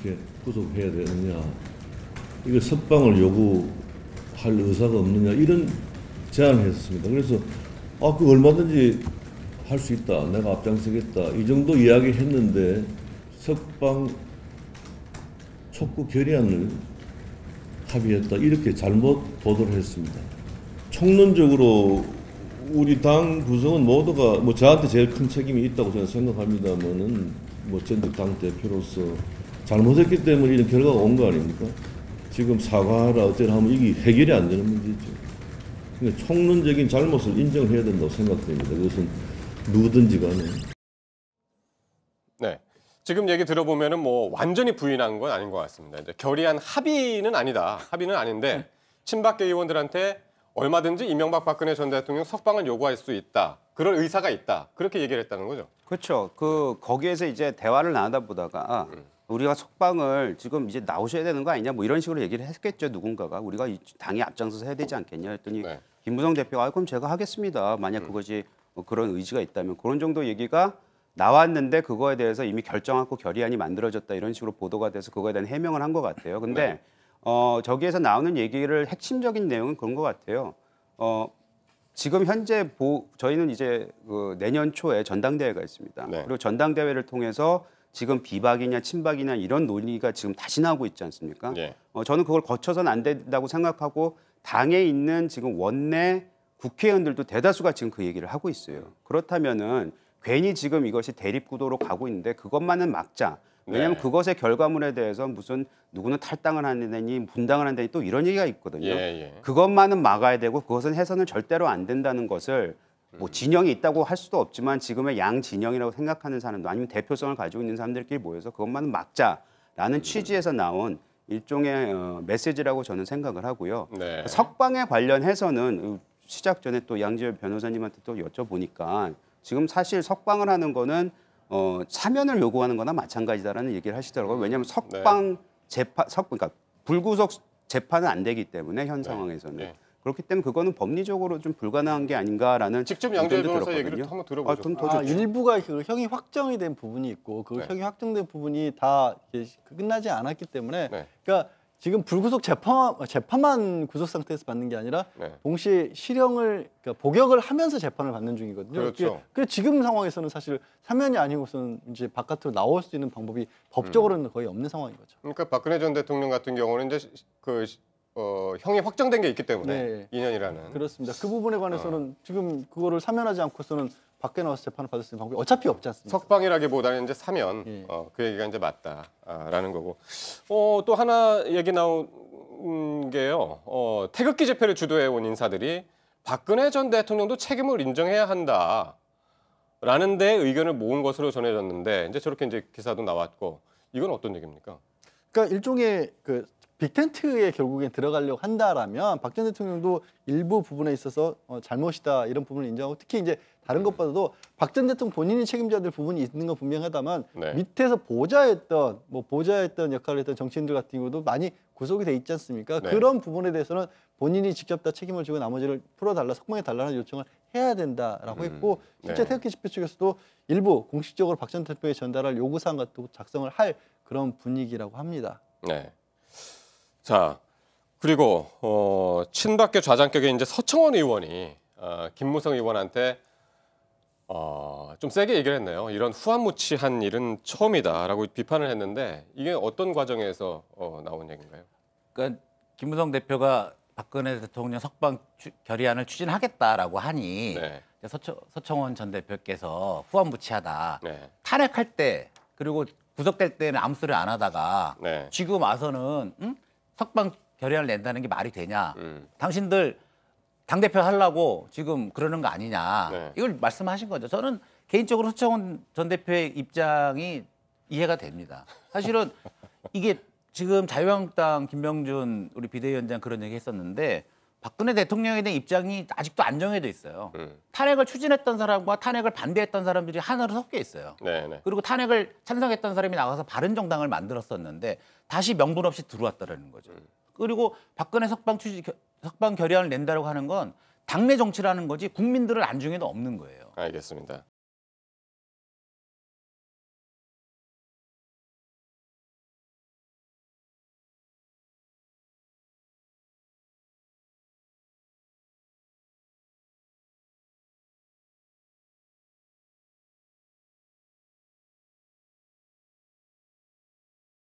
어떻게 구속해야 되느냐, 이거 석방을 요구할 의사가 없느냐, 이런 제안을 했습니다. 그래서 그 얼마든지 할 수 있다, 내가 앞장서겠다, 이 정도 이야기했는데 석방 촉구 결의안을 합의했다, 이렇게 잘못 보도를 했습니다. 총론적으로 우리 당 구성은 모두가 저한테 제일 큰 책임이 있다고 저는 생각합니다만은 전직 당 대표로서 잘못했기 때문에 이런 결과가 온 거 아닙니까? 지금 사과하라 어쩌라 하면 이게 해결이 안 되는 문제죠. 그러니까 총론적인 잘못을 인정해야 된다고 생각됩니다. 그것은 누구든지 간에. 네. 지금 얘기 들어보면은 완전히 부인한 건 아닌 것 같습니다. 이제 결의안 합의는 아니다. 합의는 아닌데 친박계 의원들한테 얼마든지 이명박 박근혜 전 대통령 석방을 요구할 수 있다. 그럴 의사가 있다. 그렇게 얘기를 했다는 거죠. 그렇죠. 거기에서 이제 대화를 나누다 보다가 우리가 석방을 지금 이제 나오셔야 되는 거 아니냐 이런 식으로 얘기를 했겠죠. 누군가가 우리가 당이 앞장서서 해야 되지 않겠냐 했더니 네. 김무성 대표가 그럼 제가 하겠습니다. 만약 그것이 그런 의지가 있다면 그런 정도 얘기가 나왔는데 그거에 대해서 이미 결정하고 결의안이 만들어졌다 이런 식으로 보도가 돼서 그거에 대한 해명을 한 것 같아요. 근데 네. 저기에서 나오는 얘기를 핵심적인 내용은 그런 것 같아요. 지금 현재 저희는 이제 내년 초에 전당대회가 있습니다. 네. 그리고 전당대회를 통해서 지금 비박이냐 친박이냐 이런 논의가 지금 다시 나오고 있지 않습니까? 네. 저는 그걸 거쳐서는 안 된다고 생각하고 당에 있는 지금 원내 국회의원들도 대다수가 지금 그 얘기를 하고 있어요. 그렇다면은 괜히 지금 이것이 대립구도로 가고 있는데 그것만은 막자. 왜냐하면 네. 그것의 결과물에 대해서 무슨 누구는 탈당을 하느니 분당을 한다니 또 이런 얘기가 있거든요. 예. 그것만은 막아야 되고 그것은 해서는 절대로 안 된다는 것을 진영이 있다고 할 수도 없지만 지금의 양 진영이라고 생각하는 사람도 아니면 대표성을 가지고 있는 사람들끼리 모여서 그것만은 막자라는 취지에서 나온 일종의 메시지라고 저는 생각을 하고요. 네. 석방에 관련해서는 시작 전에 또 양지열 변호사님한테 또 여쭤보니까 지금 사실 석방을 하는 거는 사면을 요구하는 거나 마찬가지다라는 얘기를 하시더라고요. 왜냐하면 석방 재판, 그러니까 불구속 재판은 안 되기 때문에 현 상황에서는. 네. 그렇기 때문에 그거는 법리적으로 좀 불가능한 게 아닌가라는 직접 양재열 변호사 얘기를 한번 들어보죠. 일부가 형이 확정이 된 부분이 있고 그 형이 확정된 부분이 다 끝나지 않았기 때문에 그러니까 지금 불구속 재판만 구속 상태에서 받는 게 아니라 동시에 실형을 그러니까 복역을 하면서 재판을 받는 중이거든요. 그렇죠. 그 지금 상황에서는 사실 사면이 아니고서는 이제 바깥으로 나올 수 있는 방법이 법적으로는 거의 없는 상황인 거죠. 그러니까 박근혜 전 대통령 같은 경우는 이제 형이 확정된 게 있기 때문에 2년이라는. 그렇습니다. 그 부분에 관해서는 지금 그거를 사면하지 않고서는 밖에 나와서 재판을 받을 수 있는 방법이 어차피 없지 않습니까? 석방이라기보다는 이제 사면 그 얘기가 이제 맞다라는 거고. 또 하나 얘기 나온 게요. 태극기 집회를 주도해 온 인사들이 박근혜 전 대통령도 책임을 인정해야 한다라는 데 의견을 모은 것으로 전해졌는데 이제 저렇게 이제 기사도 나왔고 이건 어떤 얘기입니까? 그러니까 일종의 빅텐트에 결국엔 들어가려고 한다라면 박 전 대통령도 일부 부분에 있어서 잘못이다 이런 부분을 인정하고 특히 이제 다른 것보다도 박 전 대통령 본인이 책임져야 될 부분이 있는 건 분명하다만 밑에서 보좌했던 역할을 했던 정치인들 같은 경우도 많이 구속이 돼 있지 않습니까? 그런 부분에 대해서는 본인이 직접 다 책임을 지고 나머지를 풀어달라, 석방해달라는 요청을 해야 된다라고 했고 실제 태극기 집회 측에서도 일부 공식적으로 박 전 대표에 전달할 요구사항 같은 것도 작성을 할 그런 분위기라고 합니다. 네. 자, 그리고 친박계 좌장격의 이제 서청원 의원이 김무성 의원한테 좀 세게 얘기를 했네요. 이런 후한무치한 일은 처음이다라고 비판을 했는데 이게 어떤 과정에서 나온 얘기인가요? 그러니까 김무성 대표가 박근혜 대통령 석방 결의안을 추진하겠다라고 하니 서청원 전 대표께서 후한무치하다. 탄핵할 때 그리고 구속될 때는 아무 소리 안 하다가 지금 와서는 석방 결의안을 낸다는 게 말이 되냐. 당신들 당대표 하려고 지금 그러는 거 아니냐. 이걸 말씀하신 거죠. 저는 개인적으로 서청원 전 대표의 입장이 이해가 됩니다. 사실은 이게 지금 자유한국당 김병준 우리 비대위원장 그런 얘기 했었는데 박근혜 대통령에 대한 입장이 아직도 안 정해져 있어요. 탄핵을 추진했던 사람과 탄핵을 반대했던 사람들이 하나로 섞여 있어요. 그리고 탄핵을 찬성했던 사람이 나가서 바른정당을 만들었었는데 다시 명분 없이 들어왔다는 거죠. 그리고 박근혜 석방 결의안을 낸다고 하는 건 당내 정치라는 거지 국민들을 안중에도 없는 거예요. 알겠습니다.